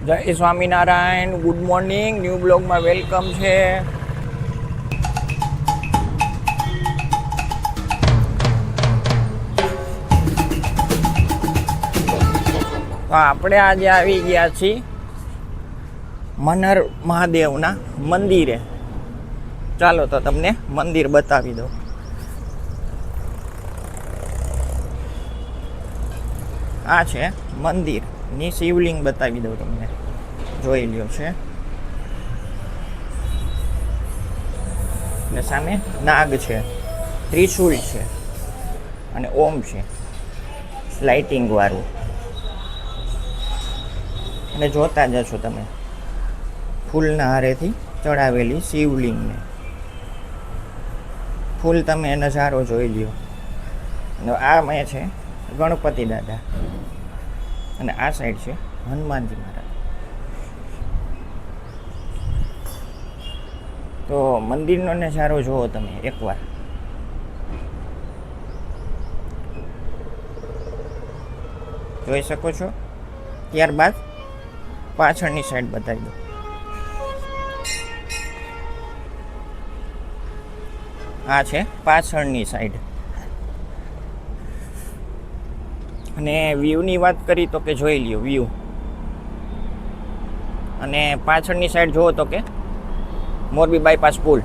જય Swaminarayan. Good morning. New બ્લોગમાં welcome છે. તો આપણે આજે આવી ગયા છીએ મનહર મહાદેવના મંદિરે. ચાલો તો તમને મંદિર બતાવી દઉં. આ છે મંદિરની શિવલિંગ, બતાવી દઉં તમને, જોઈ લ્યો છે. ને સામે નાગ છે, ત્રિશૂળ છે અને ઓમ છે લાઇટિંગ વાળું. અને જોતા જશો તમે ફૂલના હારેથી ચડાવેલી શિવલિંગને. ફૂલ તમે નજારો જોઈ લ્યો. અને આ મેં છે ગણપતિ દાદા અને આ સાઈડ છે હનુમાનજી મહારાજ. તો મંદિરનો નજારો જુઓ તમે એકવાર. જોઈ શકો છો. ત્યારબાદ પાછળની સાઈડ બતાવી દો. આ છે પાછળની સાઈડ. અને વ્યૂની વાત કરી તો કે જોઈ લ્યો વ્યૂ. અને પાછળની સાઈડ જુઓ તો કે મોરબી બાયપાસ પુલ.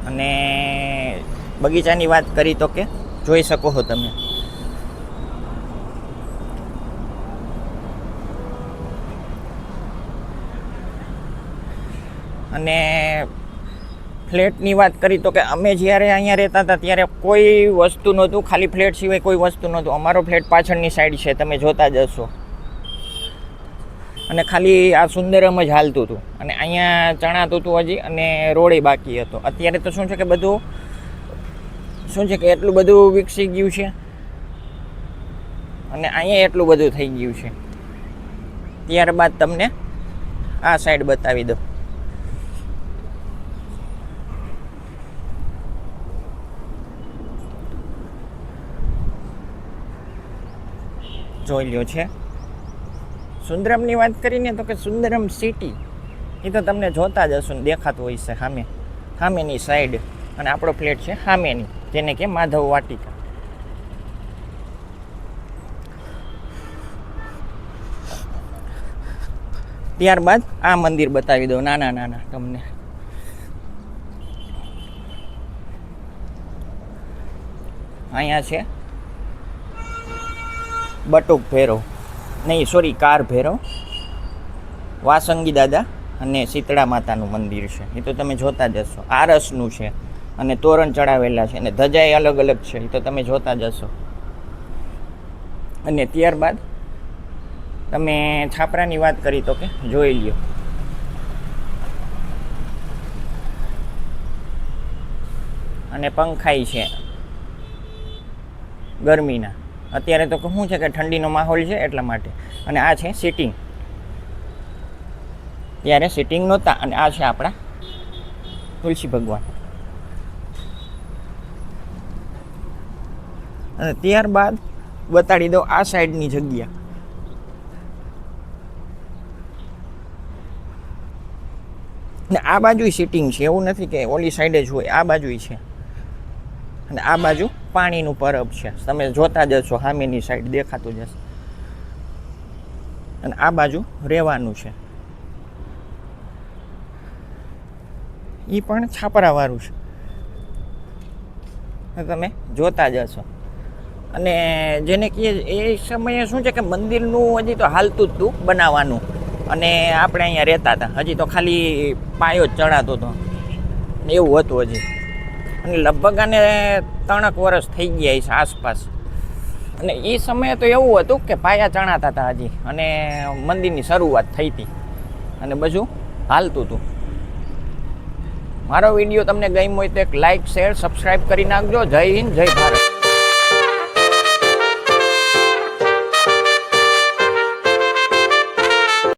અને બગીચાની વાત કરી તો કે જોઈ શકો છો તમે. અને ફ્લેટની વાત કરી તો કે અમે જ્યારે અહીંયા રહેતા હતા ત્યારે કોઈ વસ્તુ નહોતું, ખાલી ફ્લેટ સિવાય કોઈ વસ્તુ નહોતું. અમારો ફ્લેટ પાછળની સાઈડ છે, તમે જોતા જશો. અને ખાલી આ સુંદરમ જ હાલતું હતું અને અહીંયા ચણાતું હતું હજી, અને રોડે બાકી હતો. અત્યારે તો શું છે કે બધું શું છે કે એટલું બધું વિકસી ગયું છે અને અહીંયા એટલું બધું થઈ ગયું છે. ત્યારબાદ તમને આ સાઈડ બતાવી દો. જોઈ લ્યો છે. સુંદરમની વાત કરીને તો કે સુંદરમ સિટી એ તો તમને જોતા જ હશો ને, દેખાતું હોય છે સામે, સામેની સાઈડ. અને આપણો ફ્લેટ છે સામેની, જેને કે માધવ વાટિકા. ત્યારબાદ આ મંદિર બતાવી દઉં, નાના નાના તમને. અહીંયા છે બટુક ભૈરવ, નહીં સોરી કાર ભૈરવ, વાસંગી દાદા અને શીતળા માતાનું મંદિર છે. એ તો તમે જોતા જશો. આરસનું છે અને તોરણ ચડાવેલા છે અને ધજાએ અલગ અલગ છે, એ તો તમે જોતા જશો. અને ત્યારબાદ તમે છાપરાની વાત કરી તો કે જોઈ લ્યો. અને પંખાઈ છે ગરમીના. અત્યારે તો શું છે કે ઠંડીનો માહોલ છે એટલા માટે. અને આ છે સિટિંગ. ત્યારે સિટિંગ નહોતા. અને આ છે આપણા તુલસી ભગવાન. અને ત્યારબાદ બતાડી દો આ સાઈડની જગ્યા. ને આ બાજુ સિટિંગ છે, એવું નથી કે ઓલી સાઈડે જ હોય, આ બાજુ છે. અને આ બાજુ પાણીનું પરબ છે, તમે જોતા જશો, સામેની સાઈડ દેખાતું જશે. અને આ બાજુ રહેવાનું છે, એ પણ છાપરાવાળું છે, તમે જોતા જશો. અને જેને કહીએ એ સમયે શું છે કે મંદિરનું હજી તો હાલતું જ હતું બનાવવાનું. અને આપણે અહીંયા રહેતા હતા, હજી તો ખાલી પાયો જ ચડાતો હતો, એવું હતું હજી. અને લગભગ આને 3 વર્ષ થઈ ગયા છે આસપાસ. અને એ સમયે તો એવું હતું કે પાયા ચણાતા હતા હજી, અને મંદિરની શરૂઆત થઈ હતી અને બધું હાલતું હતું. મારો વિડીયો તમને ગમ્યો હોય તો એક લાઈક, શેર, સબસ્ક્રાઈબ કરી નાખજો. જય હિન્દ, જય ભારત.